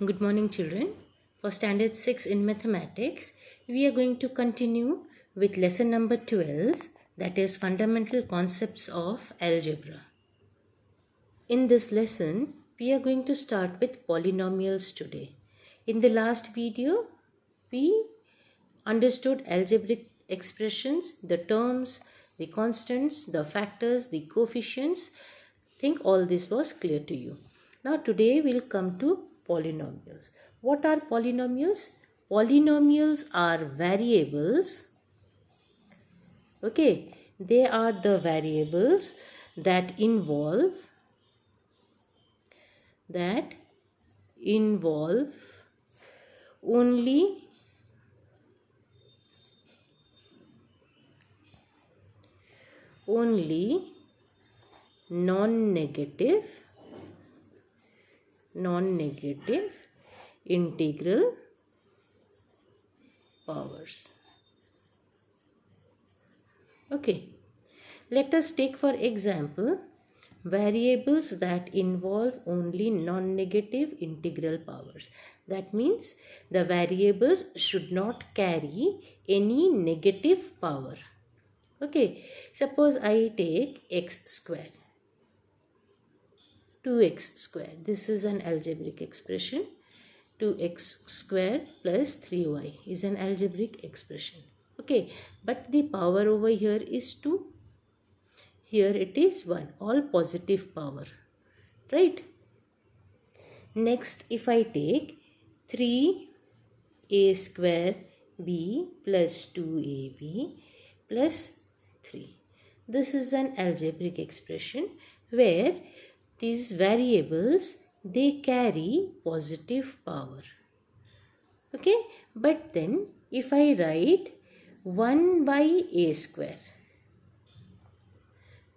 Good morning, children. For standard 6 in mathematics, we are going to continue with lesson number 12, that is fundamental concepts of algebra. In this lesson, we are going to start with polynomials today. In the last video, we understood algebraic expressions, the terms, the constants, the factors, the coefficients. Think all this was clear to you. Now today we'll come to polynomials. What are polynomials? Polynomials are variables. Okay, they are the variables that involve only non-negative integral powers. Okay, let us take for example variables that involve only non-negative integral powers. That means the variables should not carry any negative power. Okay, suppose I take x square, 2x square. This is an algebraic expression. 2x square plus 3y is an algebraic expression. Okay, but the power over here is 2. Here it is 1, all positive power, right? Next, if I take 3a square b plus 2ab plus 3. This is an algebraic expression where these variables, they carry positive power. Okay, but then if I write 1 by a square.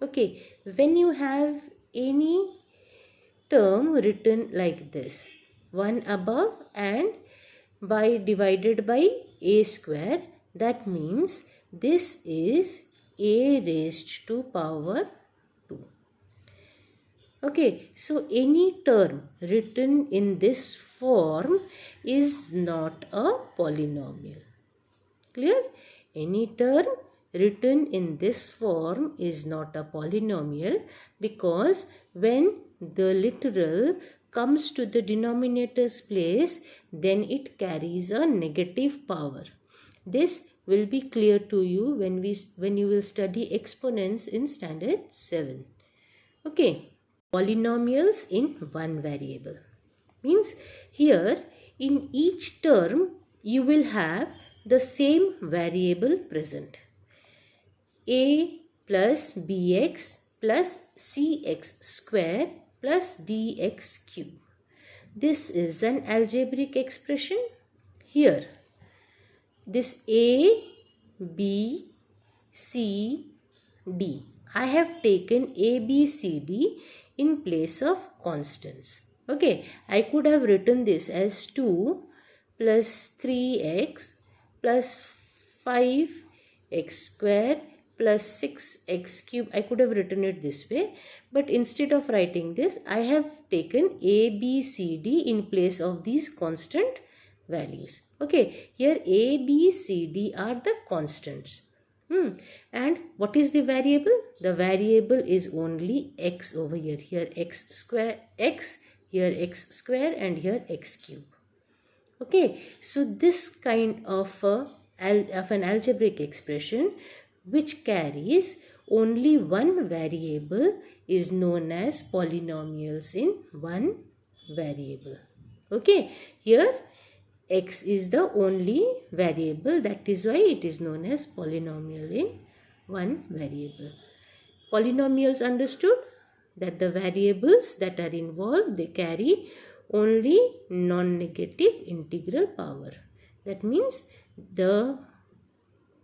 Okay, when you have any term written like this, 1 above and by divided by a square, that means this is a raised to power 2. Okay, so any term written in this form is not a polynomial. Clear? Any term written in this form is not a polynomial, because when the literal comes to the denominator's place, then it carries a negative power. This will be clear to you when you will study exponents in standard 7. Okay, polynomials in one variable means here in each term you will have the same variable present. A plus bx plus cx square plus dx cube. This is an algebraic expression. Here, this A, B, C, D. I have taken A, B, C, D in place of constants. Okay, I could have written this as 2 plus 3x plus 5x square plus 6x cube. I could have written it this way, but instead of writing this, I have taken A, B, C, D in place of these constant values. Okay, here A, B, C, D are the constants. And what is the variable? The variable is only x over here. Here x square, x, here x square, and here x cube. Okay, so this kind of an algebraic expression which carries only one variable is known as polynomials in one variable. Okay, here x is the only variable, that is why it is known as polynomial in one variable. Polynomials understood? That the variables that are involved, they carry only non-negative integral power. That means the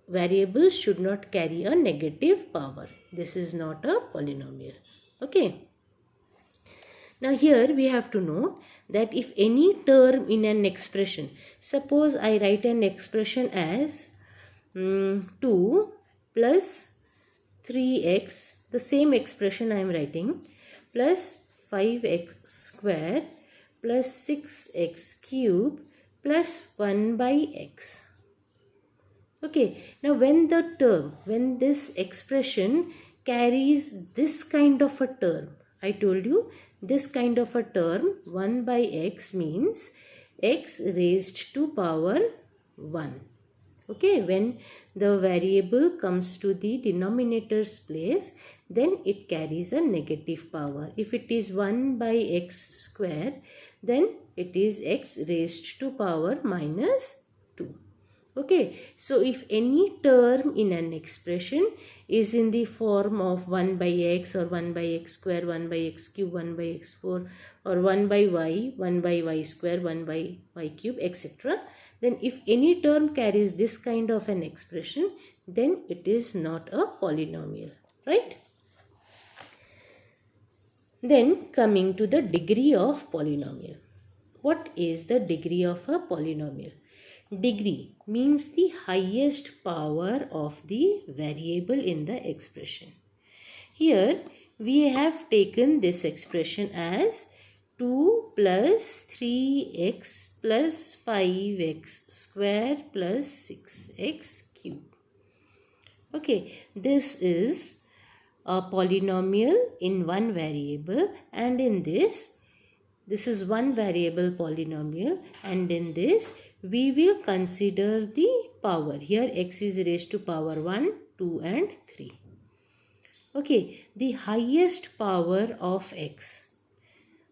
variables should not carry a negative power. This is not a polynomial. Okay. Now here we have to know that if any term in an expression, suppose I write an expression as 2 plus 3x, the same expression I am writing, plus 5x square plus 6x cube plus 1 by x. Okay, now when this expression carries this kind of a term, I told you this kind of a term 1 by x means x raised to power 1. Okay, when the variable comes to the denominator's place, then it carries a negative power. If it is 1 by x square, then it is x raised to power minus 2. Okay, so if any term in an expression is in the form of 1 by x or 1 by x square, 1 by x cube, 1 by x4 or 1 by y square, 1 by y cube, etc., then if any term carries this kind of an expression, then it is not a polynomial, right? Then coming to the degree of polynomial. What is the degree of a polynomial? Degree means the highest power of the variable in the expression. Here we have taken this expression as 2 plus 3x plus 5x square plus 6x cube. Okay, this is a polynomial in one variable, and in this is one variable polynomial, and in this we will consider the power. Here x is raised to power 1, 2 and 3. Okay, the highest power of x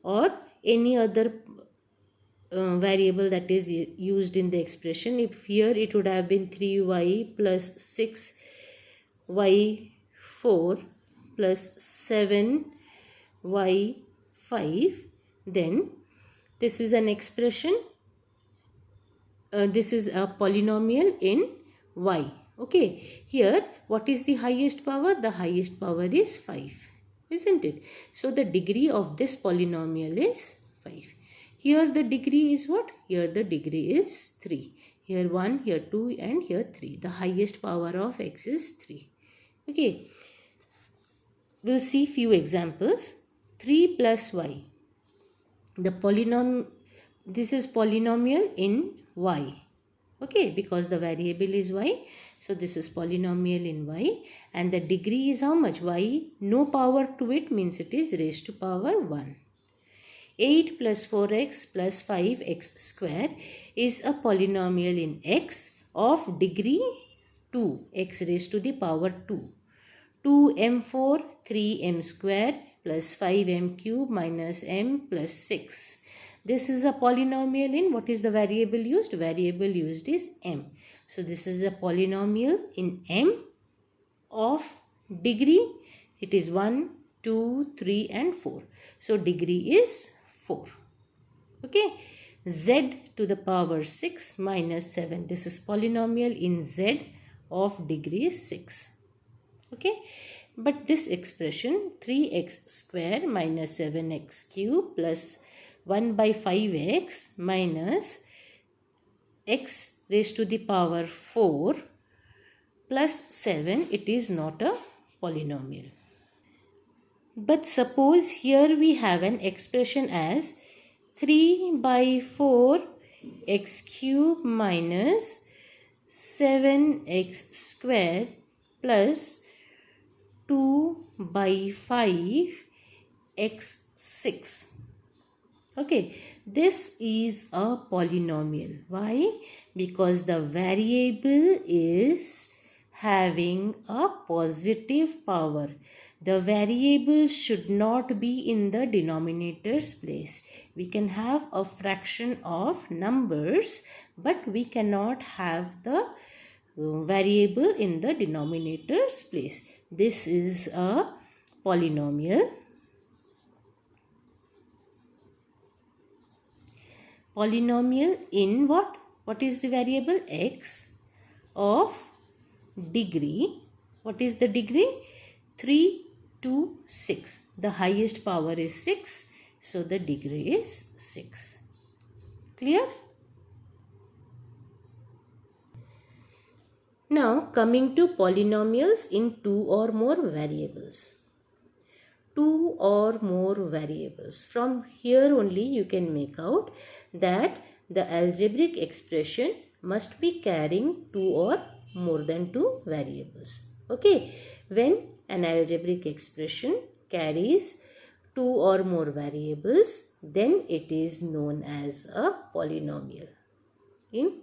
or any other variable that is used in the expression. If here it would have been 3y plus 6y4 plus 7y5, then this is an expression, this is a polynomial in y. Okay, here what is the highest power? The highest power is 5, isn't it? So the degree of this polynomial is 5. Here the degree is what? Here the degree is 3. Here 1, here 2 and here 3. The highest power of x is 3. Okay, we'll see few examples. 3 plus y. This is polynomial in y. Okay, because the variable is y. So this is polynomial in y, and the degree is how much? Y, no power to it, means it is raised to power 1. 8 plus 4x plus 5x square is a polynomial in x of degree 2, x raised to the power 2. 2m4, 3m square plus 5m cube minus m plus 6. This is a polynomial in, what is the variable used? Variable used is m. So this is a polynomial in m of degree. It is 1, 2, 3 and 4. So degree is 4. Okay. Z to the power 6 minus 7. This is polynomial in z of degree 6. Okay. But this expression 3x square minus 7x cube plus 1 by 5x minus x raised to the power 4 plus 7, it is not a polynomial. But suppose here we have an expression as 3 by 4 x cube minus 7x square plus 2 by 5 x 6. Okay, this is a polynomial. Why? Because the variable is having a positive power. The variable should not be in the denominator's place. We can have a fraction of numbers, but we cannot have the variable in the denominator's place. This is a polynomial. Polynomial in what? What is the variable? X of degree. What is the degree? 3 to 6. The highest power is 6. So the degree is 6. Clear? Now coming to polynomials in 2 or more variables. two or more variables. From here only you can make out that the algebraic expression must be carrying two or more than two variables. Okay, when an algebraic expression carries two or more variables, then it is known as a polynomial in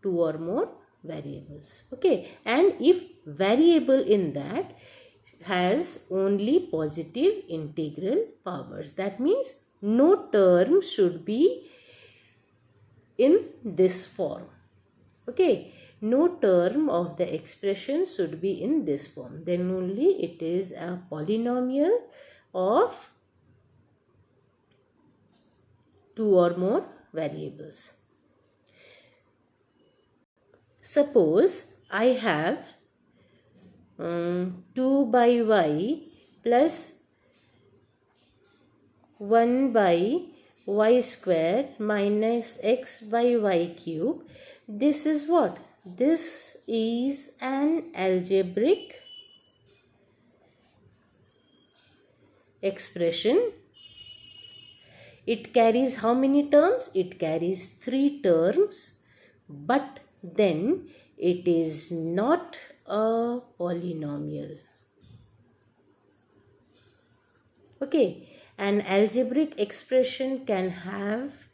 two or more variables. Okay, and if variable in that has only positive integral powers, that means no term should be in this form. Okay, no term of the expression should be in this form, then only it is a polynomial of two or more variables. Suppose I have 2 by y plus 1 by y square minus x by y cube. This is what? This is an algebraic expression. It carries how many terms? It carries 3 terms, but then it is not a polynomial. Okay, an algebraic expression can have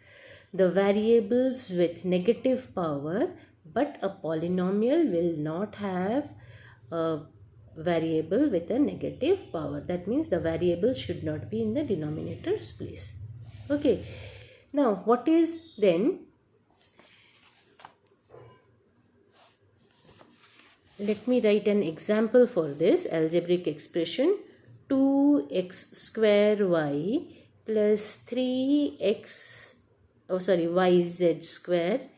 the variables with negative power, but a polynomial will not have a variable with a negative power. That means the variable should not be in the denominator's place. Okay, now what is then? Let me write an example for this algebraic expression. 2x square y plus 3x yz square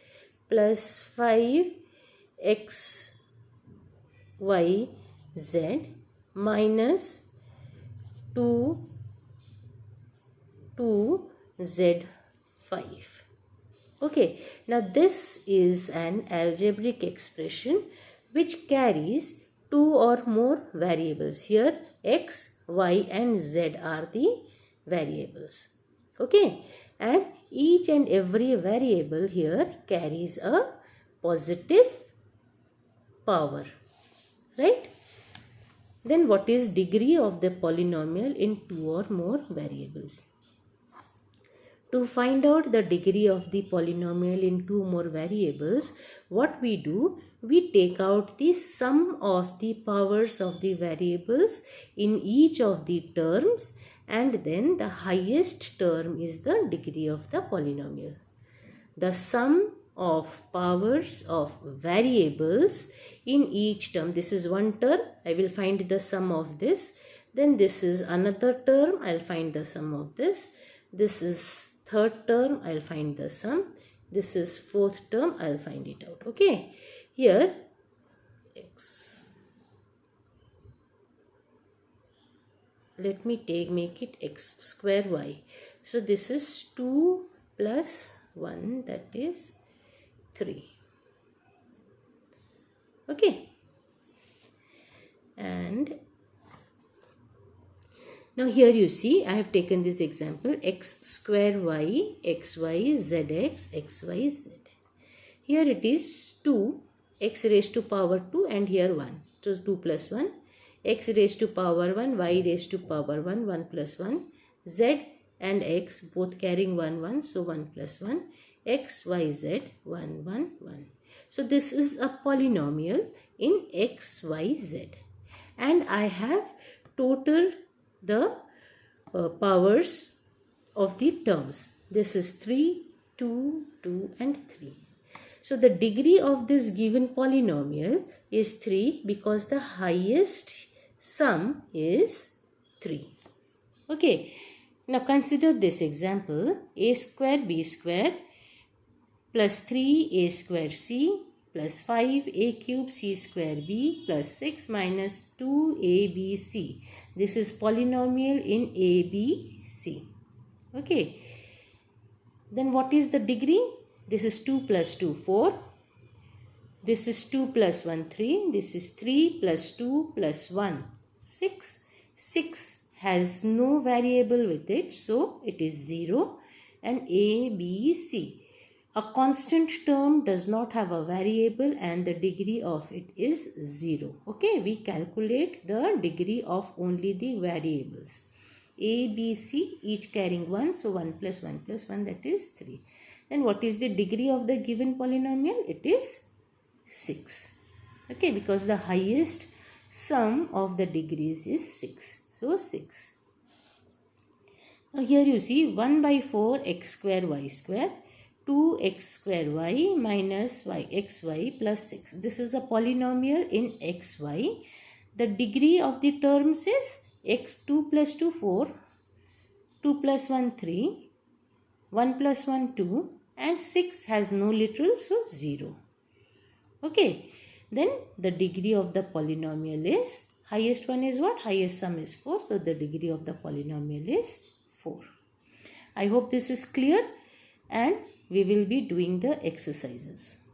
plus 5x yz minus 2z5. Okay, now this is an algebraic expression which carries two or more variables. Here x, y and z are the variables. Okay, and each and every variable here carries a positive power, right? Then what is degree of the polynomial in two or more variables? To find out the degree of the polynomial in two more variables, what we do, we take out the sum of the powers of the variables in each of the terms, and then the highest term is the degree of the polynomial. The sum of powers of variables in each term. This is one term, I will find the sum of this. Then this is another term, I'll find the sum of this. This is third term, I'll find the sum. This is fourth term, I'll find it out. Okay, here x. Let me make it x square y. So this is 2 plus 1, that is 3. Okay, and now here you see I have taken this example x square y, xy, zx, xyz. Here it is 2, x raised to power 2 and here 1. So 2 plus 1, x raised to power 1, y raised to power 1, 1 plus 1, z and x both carrying 1, 1. So 1 plus 1, x, y, z, 1, 1, 1. So this is a polynomial in x, y, z. And I have totaled the powers of the terms. This is 3, 2, 2 and 3. So the degree of this given polynomial is 3 because the highest sum is 3. Okay, now consider this example. A square b square plus 3a square c plus 5a cube c square b plus 6 minus 2abc. This is polynomial in ABC. Okay. Then what is the degree? This is 2 plus 2, 4. This is 2 plus 1, 3. This is 3 plus 2 plus 1, 6. 6 has no variable with it, so it is 0. And A, B, C. A constant term does not have a variable and the degree of it is 0. Okay, we calculate the degree of only the variables. A, B, C each carrying 1. So 1 plus 1 plus 1, that is 3. Then what is the degree of the given polynomial? It is 6. Okay, because the highest sum of the degrees is 6. So 6. Now here you see 1 by 4 x square y square, 2x square y minus y xy plus 6. This is a polynomial in xy. The degree of the terms is x 2 plus 2 4, 2 plus 1 3, 1 plus 1 2 and 6 has no literal, so 0. Okay, then the degree of the polynomial is, highest one is what? Highest sum is 4, so the degree of the polynomial is 4. I hope this is clear and we will be doing the exercises.